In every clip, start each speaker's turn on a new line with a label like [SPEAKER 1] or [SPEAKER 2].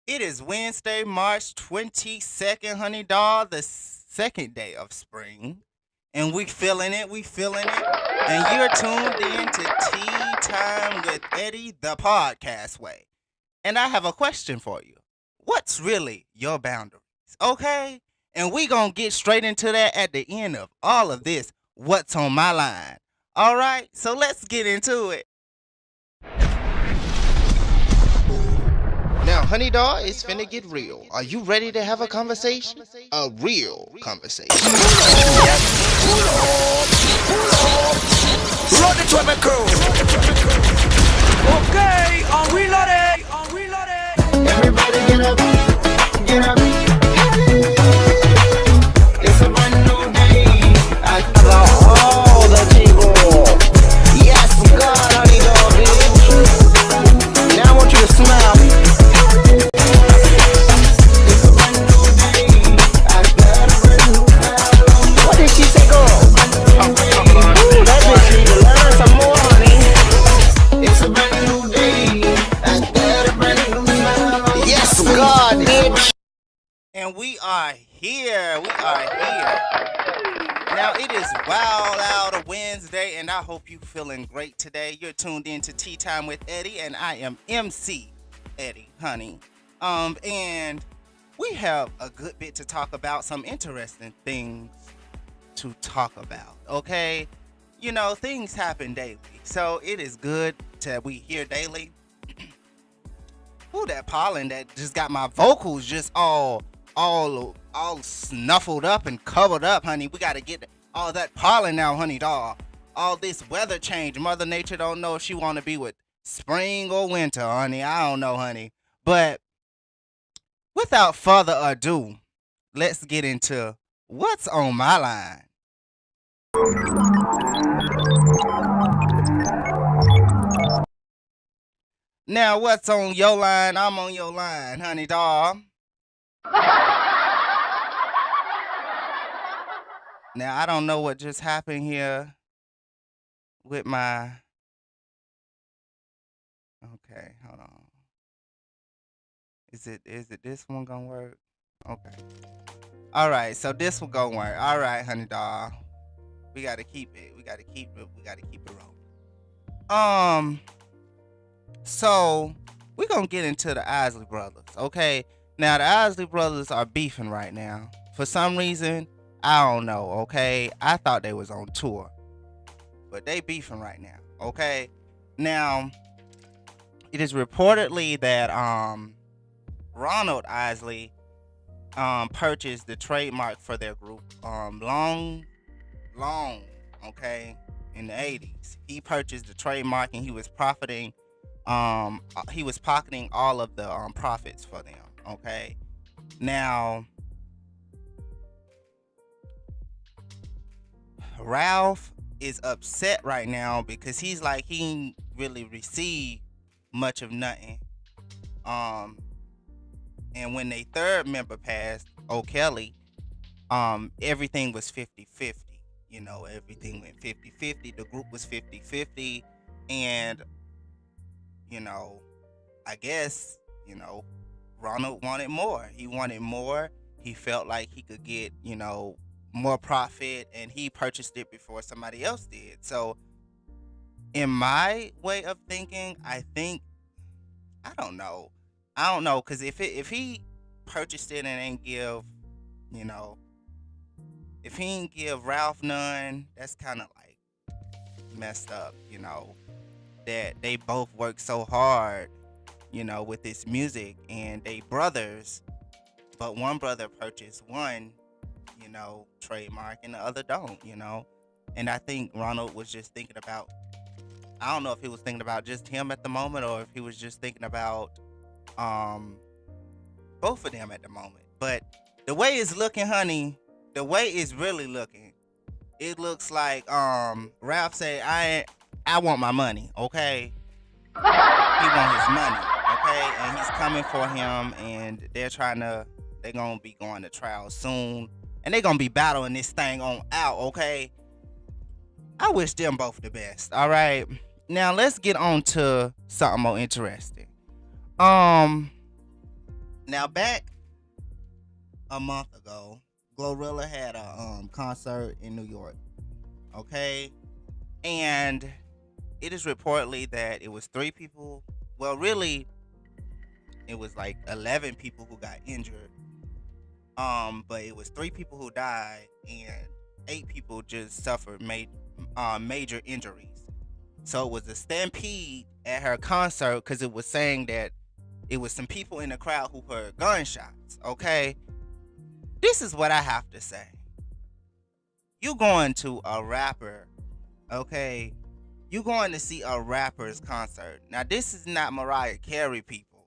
[SPEAKER 1] It is Wednesday, March 22nd, honey doll, the second day of spring. And we feeling it. And you're tuned in to Tea Time with Eddie, the podcast way. And I have a question for you. What's really your boundaries? Okay? And we gonna get straight into that at the end of all of this. What's on my line? All right, so let's get into it. Now, honey doll, it's finna get real. Are you ready to have a conversation? A real conversation.
[SPEAKER 2] Run it to my crew. Okay, on reloaded.
[SPEAKER 3] Everybody get up, get up. It's a brand new day. I cover all the people. Yes, God, honey dog, bitch. Now I want you to smile. It's a brand new day. I got a brand new album. What did she say, girl? Ooh, that bitch need to learn some more, honey. It's a brand new day. I got a brand new smile. Yes, God, bitch.
[SPEAKER 1] And we are here. We are here. Now, it is Wild Out a Wednesday, and I hope you feeling great today. You're tuned in to Tea Time with Eddie, and I am MC Eddie, honey. And we have a good bit to talk about, some interesting things to talk about, okay? You know, things happen daily, so it is good that we hear daily. Ooh, that pollen that just got my vocals just all snuffled up and covered up, honey. We gotta get all that pollen now, honey doll. All this weather change. Mother Nature don't know if she wanna be with spring or winter, honey. I don't know, honey. But without further ado, let's get into what's on my line. Now, what's on your line? I'm on your line, honey doll. Now, I don't know what just happened here with my... Okay, hold on. Is it this one gonna work? Okay. All right, so this one gonna work. All right, honey doll. We gotta keep it. We gotta keep it rolling. So we're gonna get into the Isley brothers, okay? Now the Isley brothers are beefing right now. For some reason, I don't know, okay? I thought they was on tour. But they beefing right now, okay? Now, it is reportedly that Ronald Isley purchased the trademark for their group long, okay, in the 80s. He purchased the trademark and he was pocketing all of the profits for them, okay? Now, Ralph is upset right now because he's like he ain't really received much of nothing. And when they third member passed, O'Kelly, everything was 50-50. You know, everything went 50-50. The group was 50-50. And, you know, I guess, you know, Ronald wanted more. He wanted more. He felt like he could get, you know, more profit, and he purchased it before somebody else did. So in my way of thinking, I don't know, because if he purchased it and ain't give, you know, if he ain't give Ralph none, that's kind of like messed up, you know, that they both work so hard, you know, with this music, and they brothers, but one brother purchased one, you know, trademark, and the other don't, you know. And I think Ronald was just thinking about, I don't know if he was thinking about just him at the moment or if he was just thinking about both of them at the moment. But the way it's looking, honey, the way it's really looking, it looks like Ralph said, I want my money, okay? He want his money, okay? And he's coming for him, and they're gonna be going to trial soon, and they're gonna be battling this thing on out, okay? I wish them both the best, all right? Now let's get on to something more interesting. Now back a month ago, Glorilla had a concert in New York. Okay, and it is reportedly that it was 3 people. Well, really, it was like 11 people who got injured. But it was 3 people who died and 8 people just suffered major injuries. So it was a stampede at her concert because it was saying that it was some people in the crowd who heard gunshots. Okay, this is what I have to say. You going to a rapper, okay? You going to see a rapper's concert. Now this is not Mariah Carey, people.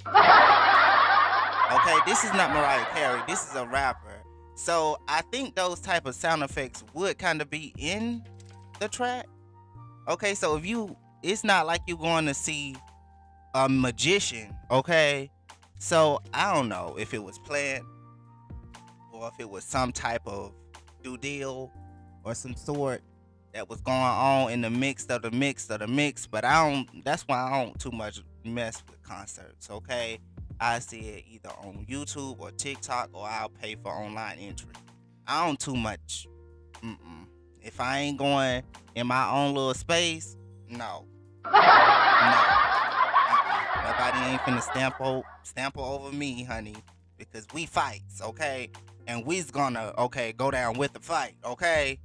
[SPEAKER 1] Okay, this is not Mariah Carey. This is a rapper. So I think those type of sound effects would kind of be in the track. Okay, so if you, it's not like you're going to see a magician. Okay, so I don't know if it was planned or if it was some type of do deal or some sort that was going on in the mix of the mix of the mix. But I don't. That's why I don't too much mess with concerts. Okay, I see it either on YouTube or TikTok, or I'll pay for online entry. I don't too much. If I ain't going in my own little space, no, no. Nobody ain't finna stamp over me, honey, because we fights, okay, and we's gonna go down with the fight, okay.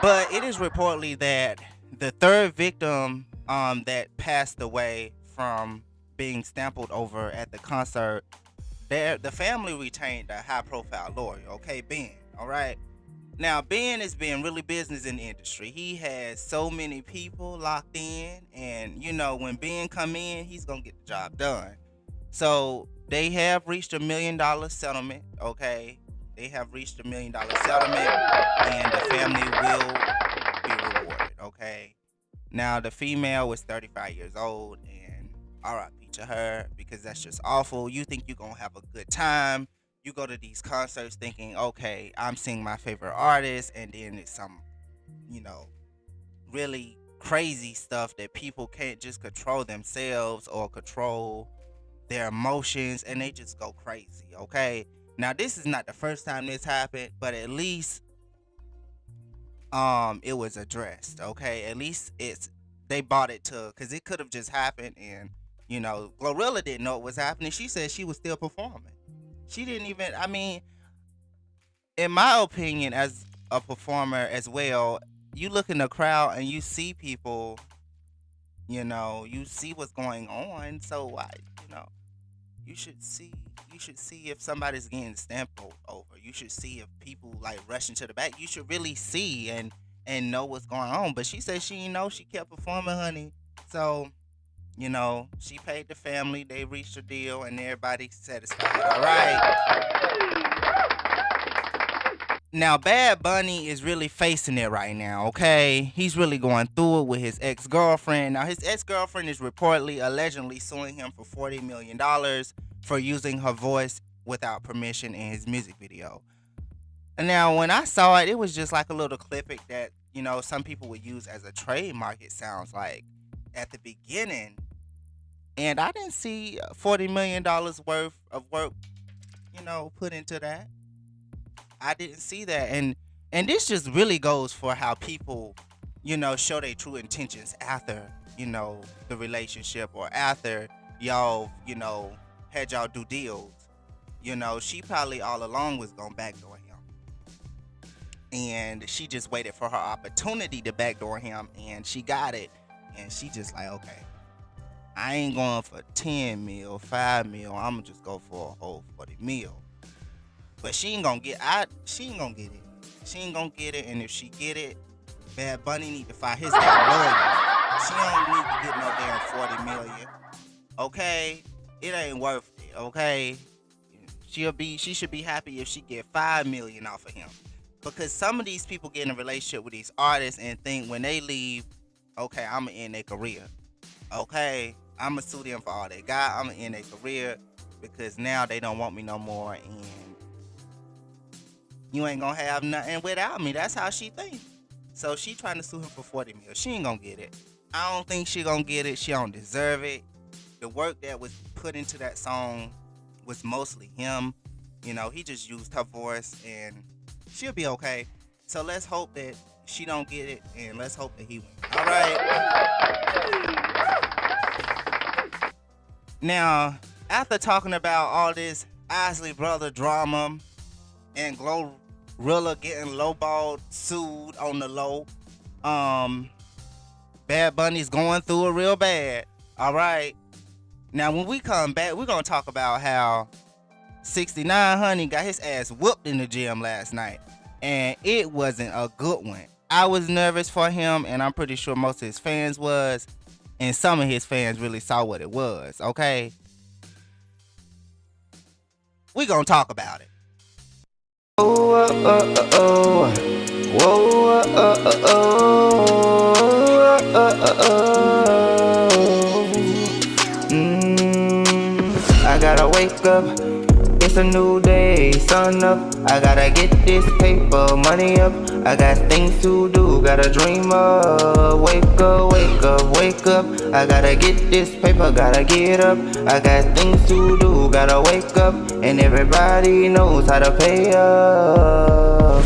[SPEAKER 1] But it is reportedly that the third victim that passed away from being stampled over at the concert, the family retained a high-profile lawyer, okay, Ben, all right? Now, Ben is being really business in the industry. He has so many people locked in, and, you know, when Ben come in, he's going to get the job done. So they have reached $1 million settlement, okay? They have reached $1 million settlement, and the family will be rewarded, okay? Now, the female was 35 years old, and RIP to her, because that's just awful. You think you're going to have a good time. You go to these concerts thinking, okay, I'm seeing my favorite artist, and then it's some, you know, really crazy stuff that people can't just control themselves or control their emotions, and they just go crazy, okay? Now, this is not the first time this happened, but at least it was addressed, okay? At least they brought it to, because it could have just happened, and, you know, Glorilla didn't know what was happening. She said she was still performing. She didn't even, I mean, in my opinion, as a performer as well, you look in the crowd and you see people, you know, you see what's going on. So why, you know, you should see if somebody's getting stamped over. You should see if people like rushing to the back. You should really see and know what's going on. But she said she didn't know. She kept performing, honey. So, you know, she paid the family. They reached a deal, and everybody's satisfied. All right. Now, Bad Bunny is really facing it right now, okay? He's really going through it with his ex-girlfriend. Now, his ex-girlfriend is reportedly, allegedly suing him for $40 million for using her voice without permission in his music video. And now, when I saw it, it was just like a little clipping that, you know, some people would use as a trademark, it sounds like, at the beginning. And I didn't see $40 million worth of work, you know, put into that. I didn't see that. And this just really goes for how people, you know, show their true intentions after, you know, the relationship, or after y'all, you know, had y'all do deals. You know, she probably all along was gonna backdoor him. And she just waited for her opportunity to backdoor him, and she got it. And she just like, okay, I ain't going for 10 mil, 5 mil. I'm gonna just go for a whole 40 mil. But she ain't gonna get it. She ain't gonna get it. And if she get it, Bad Bunny need to fire his damn lawyer. She don't need to get no damn 40 million. Okay? It ain't worth it, okay? She should be happy if she get 5 million off of him. Because some of these people get in a relationship with these artists and think when they leave, okay, I'm gonna end their career. Okay? I'm gonna sue them for all they got. I'm gonna end their career because now they don't want me no more, and you ain't gonna have nothing without me. That's how she thinks. So she trying to sue him for 40 mil. She ain't gonna get it. I don't think she gonna get it. She don't deserve it. the work that was put into that song was mostly him. You know, he just used her voice, and she'll be okay. So let's hope that she don't get it, and let's hope that he wins. All right. Now, after talking about all this Isley brother drama and Glorilla getting lowballed, sued on the low, Bad Bunny's going through it real bad. All right. Now, when we come back, we're gonna talk about how 6ix9ine Honey got his ass whooped in the gym last night, and it wasn't a good one. I was nervous for him, and I'm pretty sure most of his fans was. And some of his fans really saw what it was, okay? We gonna talk about it.
[SPEAKER 3] Oh, whoa, I gotta wake up. It's a new day, sun up. I gotta get this paper, money up. I got things to do, gotta dream up. Wake up, wake up, wake up. I gotta get this paper, gotta get up. I got things to do, gotta wake up. And everybody knows how to pay up.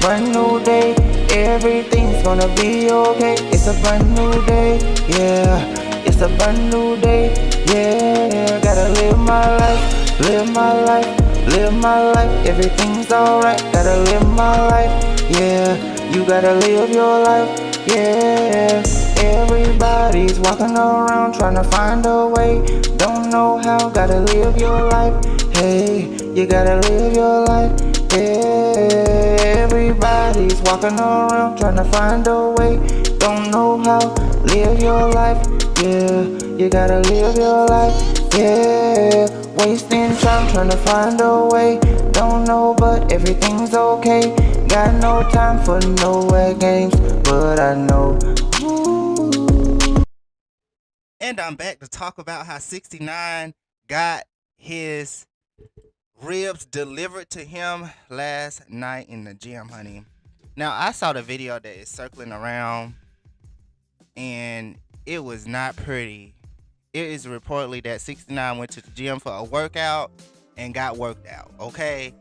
[SPEAKER 3] Brand new day, everything's gonna be okay. It's a brand new day, yeah. It's a brand new day, yeah. Gotta live my life, live my life, live my life. Everything's alright, gotta live my life, yeah. You gotta live your life, yeah. Everybody's walking around trying to find a way. Don't know how, gotta live your life, hey. You gotta live your life, yeah. Everybody's walking around trying to find a way. Don't know how, live your life, yeah. You gotta live your life, yeah. Wasting time trying to find a way. Don't know, but everything's okay. Got no time for nowhere games, but I know.
[SPEAKER 1] And I'm back to talk about how 6ix9ine got his ribs delivered to him last night in the gym, honey. Now, I saw the video that is circling around, and it was not pretty. It is reportedly that 6ix9ine went to the gym for a workout and got worked out, okay?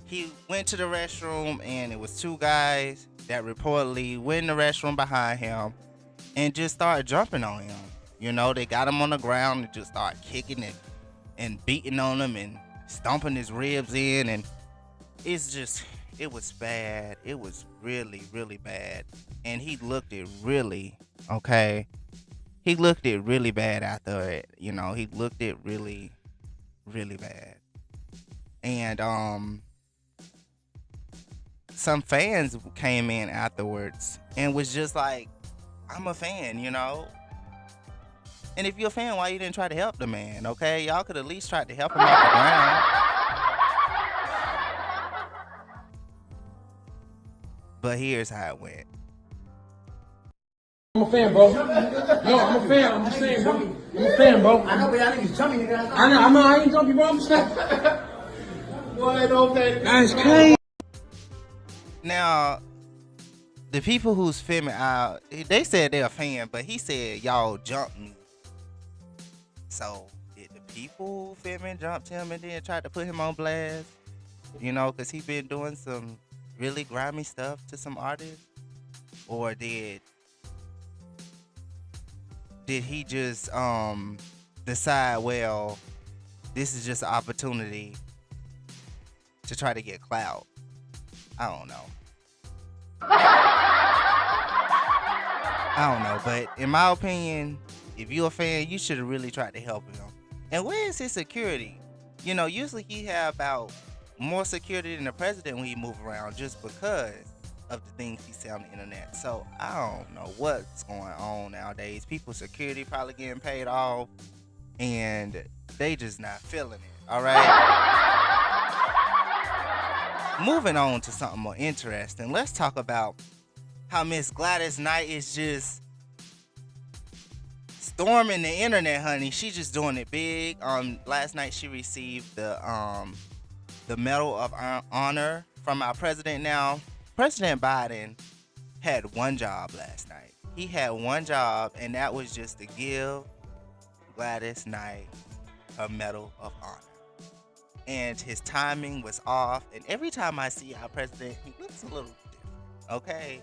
[SPEAKER 1] He went to the restroom, and it was two guys that reportedly went in the restroom behind him and just started jumping on him. You know, they got him on the ground and just started kicking it and beating on him and stomping his ribs in, and it was bad. It was really, really bad. And he looked it really, okay? He looked it really bad after it. You know, he looked it really, really bad. And some fans came in afterwards and was just like, I'm a fan, you know? And if you're a fan, why you didn't try to help the man, okay? Y'all could at least try to help him off the ground. But here's how it went.
[SPEAKER 4] I'm a fan, bro. No, I'm a fan. I'm just saying, bro. I'm a fan, bro. I know, but y'all niggas jumping, nigga. I know, I ain't jumping, bro. I'm just saying. Boy, don't pay. That's crazy.
[SPEAKER 1] Now, the people who's filming out, they said they're a fan, but he said y'all jumped me. So, did the people filming jumped him and then tried to put him on blast? You know, because he been doing some really grimy stuff to some artists? Or did he just decide, well, this is just an opportunity to try to get clout? I don't know. I don't know, but in my opinion, if you're a fan, you should have really tried to help him. And where is his security? You know, usually he have about more security than the president when he move around, just because of the things he say on the internet. So I don't know what's going on nowadays. People's security probably getting paid off, and they just not feeling it. All right. Moving on to something more interesting. Let's talk about how Miss Gladys Knight is just storming the internet, honey. She's just doing it big. Last night she received the Medal of Honor from our president. Now, President Biden had one job last night. He had one job, and that was just to give Gladys Knight her Medal of Honor. And his timing was off. And every time I see our president, he looks a little different. Okay?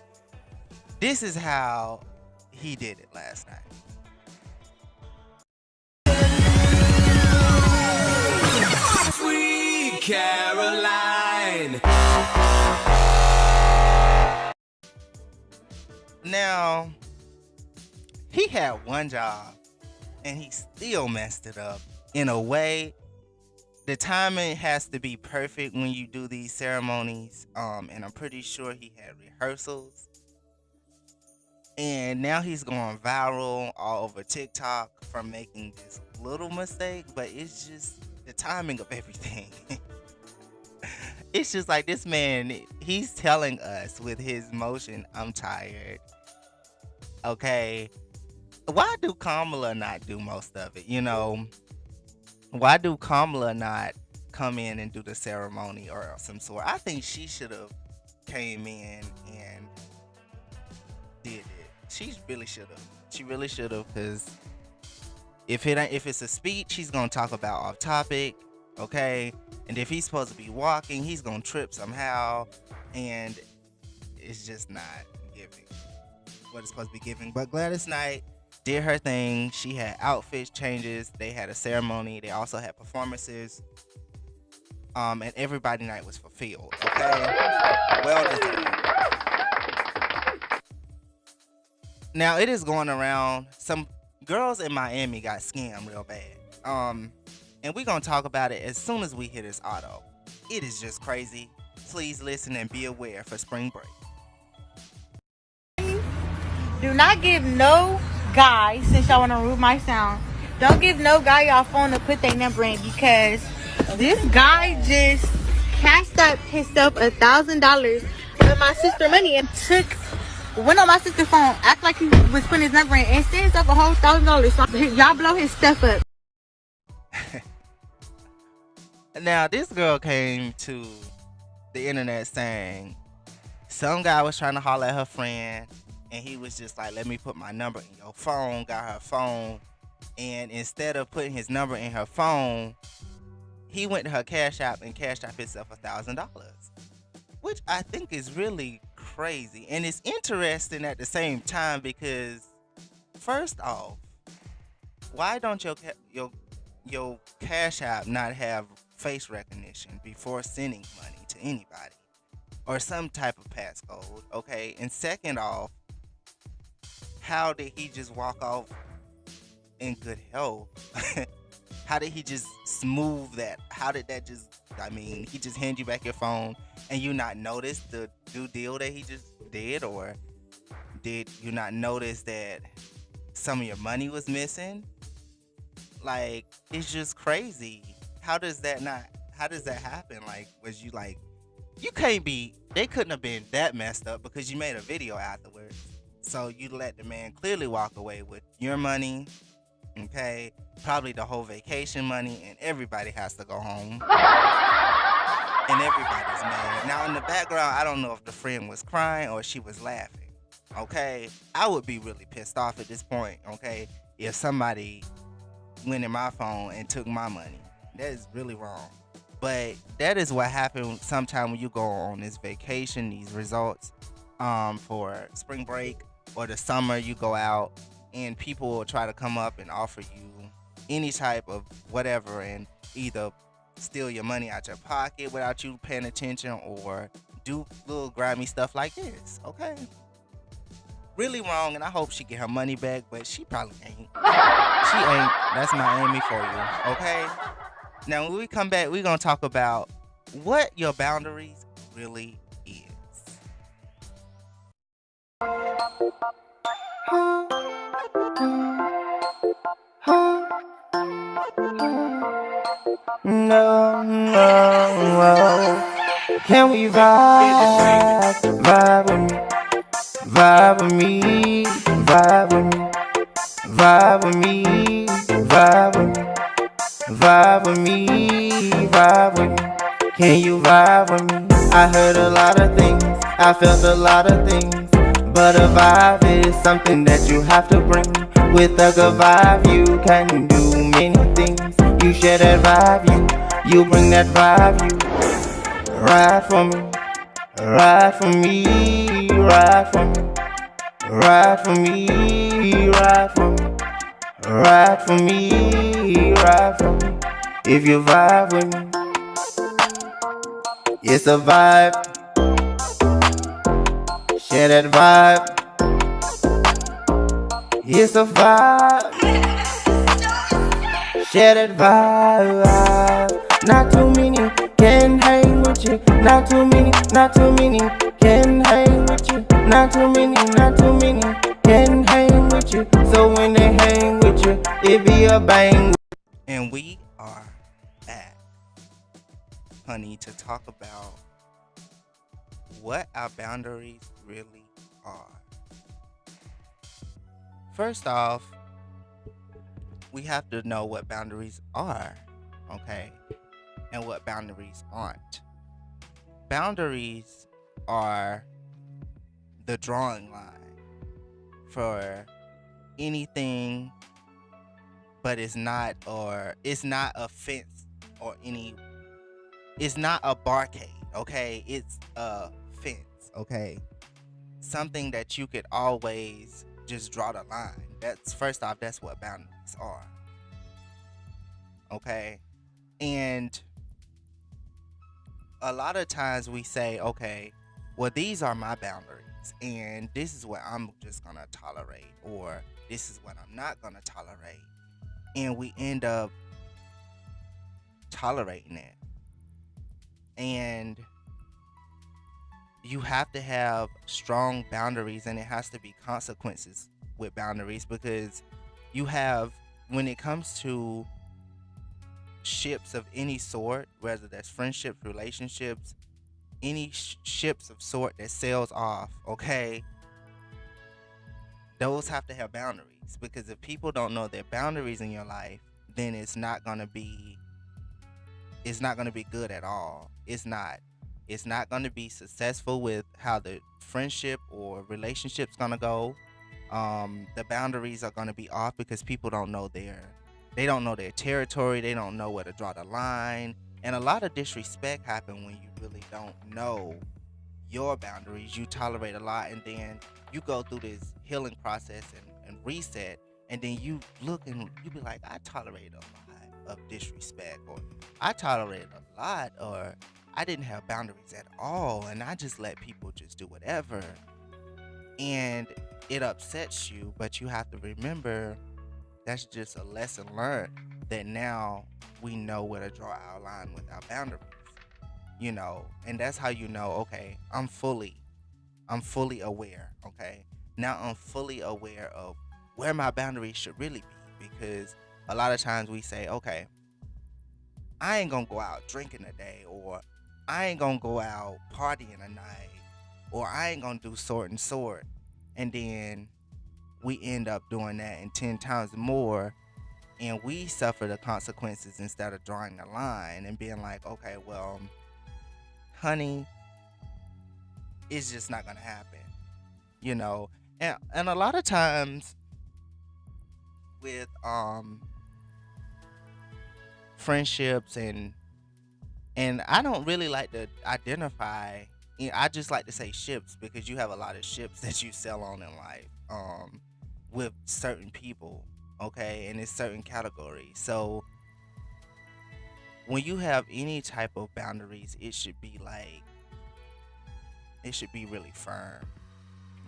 [SPEAKER 1] This is how he did it last night.
[SPEAKER 2] Sweet Caroline.
[SPEAKER 1] Now, he had one job and he still messed it up in a way. The timing has to be perfect when you do these ceremonies. And I'm pretty sure he had rehearsals. And now he's going viral all over TikTok from making this little mistake, but it's just the timing of everything. It's just like this man, he's telling us with his motion, I'm tired. Okay. Why do Kamala not do most of it? You know, why do Kamala not come in and do the ceremony or some sort? I think she should have came in and did it. She really should have. She really should have, because if it's a speech, he's gonna talk about off topic, okay? And if he's supposed to be walking, he's gonna trip somehow, and it's just not giving what it's supposed to be giving. But Gladys Knight did her thing. She had outfit changes. They had a ceremony. They also had performances. And everybody night was fulfilled. Okay, well deserved. Now it is going around. Some girls in Miami got scammed real bad. And we're gonna talk about it as soon as we hit this auto. It is just crazy. Please listen and be aware for spring break.
[SPEAKER 5] Do not give no guy, since y'all want to ruin my sound, don't give no guy y'all phone to put their number in, because this guy just cashed up himself $1,000 with my sister money and went on my sister's phone, act like he was putting his number in, and sent himself a whole $1,000. So y'all blow his stuff up.
[SPEAKER 1] Now this girl came to the internet saying some guy was trying to holler at her friend, and he was just like, let me put my number in your phone. Got her phone, and instead of putting his number in her phone, he went to her Cash App and cashed out himself $1,000, which I think is really crazy. And it's interesting at the same time, because first off, why don't your Cash App not have face recognition before sending money to anybody, or some type of passcode? Okay. And second off, how did he just walk off in good health? How did he just smooth that? How did that just, I mean, he just hand you back your phone and you not notice the new deal that he just did? Or did you not notice that some of your money was missing? Like, it's just crazy. How does that happen? Like, was you like, you can't be, they couldn't have been that messed up because you made a video afterwards. So you let the man clearly walk away with your money, okay? Probably the whole vacation money, and everybody has to go home. And everybody's mad. Now in the background, I don't know if the friend was crying or she was laughing, okay? I would be really pissed off at this point, okay? If somebody went in my phone and took my money. That is really wrong. But that is what happened sometime when you go on this vacation, these resorts, for spring break or the summer. You go out and people will try to come up and offer you any type of whatever, and either steal your money out your pocket without you paying attention, or do little grimy stuff like this, okay? Really wrong, and I hope she get her money back, but she probably ain't. She ain't. That's Miami for you, okay? Now, when we come back, we're going to talk about what your boundaries really is.
[SPEAKER 3] No, can we vibe with me, vibe with me, vibe with me, vibe with me, vibe with me, vibe with me, vibe with me. Can you vibe with me? I heard a lot of things, I felt a lot of things, but a vibe is something that you have to bring. With a good vibe, you can do many things. You share that vibe, you bring that vibe, you ride for me, ride for me, ride for me, ride for me, ride for me, ride for me, ride for me. If you vibe with me, it's a vibe. Share that vibe. It's a vibe. Share that vibe. Not too many can hang with you. Not too many can hang with you. Not too many can hang with you. So when they hang with you, it be a bang.
[SPEAKER 1] And we are back, honey, to talk about what our boundaries really are. First off, we have to know what boundaries are, okay, and what boundaries aren't. Boundaries are the drawing line for anything, but it's not a fence or it's not a barcade, okay? It's a fence, okay? Something that you could always just draw the line. That's first off, that's what boundaries are. Okay? And a lot of times we say, okay, well, these are my boundaries, and this is what I'm just gonna tolerate, or this is what I'm not gonna tolerate. And we end up tolerating it. And you have to have strong boundaries, and it has to be consequences with boundaries, because you have, when it comes to ships of any sort, whether that's friendships, relationships, any ships of sort that sails off, okay, those have to have boundaries, because if people don't know their boundaries in your life, then it's not going to be good at all. It's not going to be successful with how the friendship or relationship's going to go. The boundaries are going to be off because people don't know their territory. They don't know where to draw the line. And a lot of disrespect happen when you really don't know your boundaries. You tolerate a lot, and then you go through this healing process and reset, and then you look and you be like, I tolerated a lot of disrespect, or I tolerated a lot, or I didn't have boundaries at all, and I just let people just do whatever. And it upsets you, but you have to remember that's just a lesson learned, that now we know where to draw our line with our boundaries, and that's how you know, okay, I'm fully aware, okay? Now I'm fully aware of where my boundaries should really be, because a lot of times we say, okay, I ain't gonna go out drinking today, or I ain't gonna go out partying a night, or I ain't gonna do sort and sort. And then we end up doing that and 10 times more, and we suffer the consequences instead of drawing the line and being like, okay, well, honey, it's just not gonna happen, And a lot of times with friendships, and I don't really like to identify, I just like to say ships, because you have a lot of ships that you sell on in life, with certain people, okay, and it's certain categories. So when you have any type of boundaries, it should be really firm,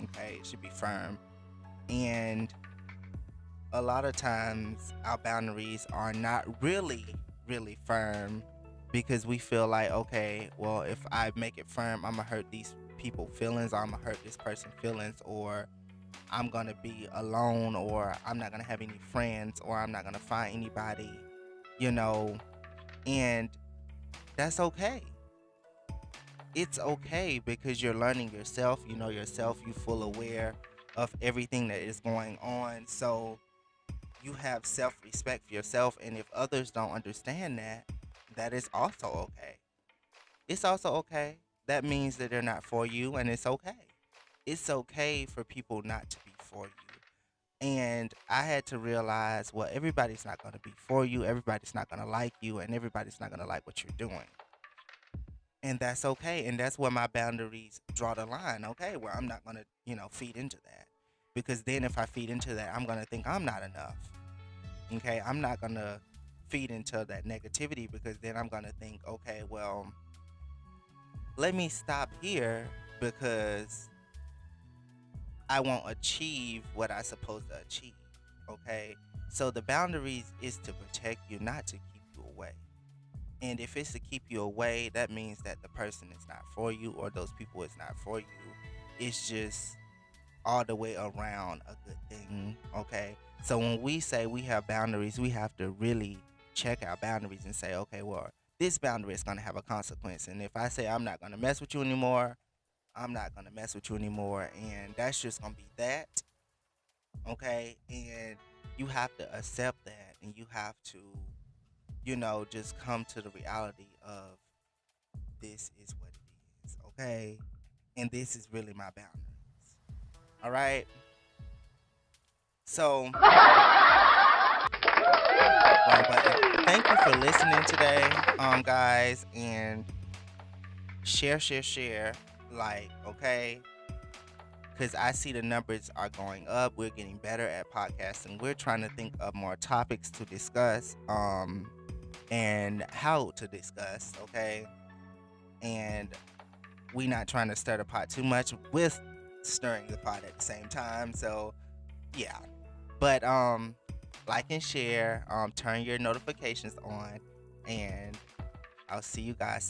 [SPEAKER 1] okay? It should be firm. And a lot of times our boundaries are not really firm, because we feel like, okay, well, if I make it firm, I'm gonna hurt these people feelings, or I'm gonna hurt this person feelings, or I'm gonna be alone, or I'm not gonna have any friends, or I'm not gonna find anybody, and that's okay. It's okay, because you're learning yourself, you know yourself, you full aware of everything that is going on, so you have self-respect for yourself. And if others don't understand that, that is also okay. It's also okay. That means that they're not for you, and it's okay. It's okay for people not to be for you. And I had to realize, well, everybody's not going to be for you, everybody's not going to like you, and everybody's not going to like what you're doing. And that's okay. And that's where my boundaries draw the line, okay? Where I'm not going to, feed into that. Because then if I feed into that, I'm going to think I'm not enough. Okay? I'm not going to feed into that negativity, because then I'm going to think, okay, well, let me stop here because I won't achieve what I'm supposed to achieve. Okay? So the boundaries is to protect you, not to keep you away. And if it's to keep you away, that means that the person is not for you, or those people is not for you. It's just all the way around a good thing. Okay? So when we say we have boundaries, we have to really check our boundaries and say, okay, well, this boundary is going to have a consequence. And if I say I'm not going to mess with you anymore, I'm not going to mess with you anymore. And that's just going to be that. Okay? And you have to accept that. And you have to, just come to the reality of this is what it is. Okay? And this is really my boundaries. All right? So, but thank you for listening today, guys. And share, like, okay? Because I see the numbers are going up. We're getting better at podcasting. We're trying to think of more topics to discuss, and how to discuss, okay? And we're not trying to stir the pot too much with stirring the pot at the same time. So, yeah. But like and share, turn your notifications on, and I'll see you guys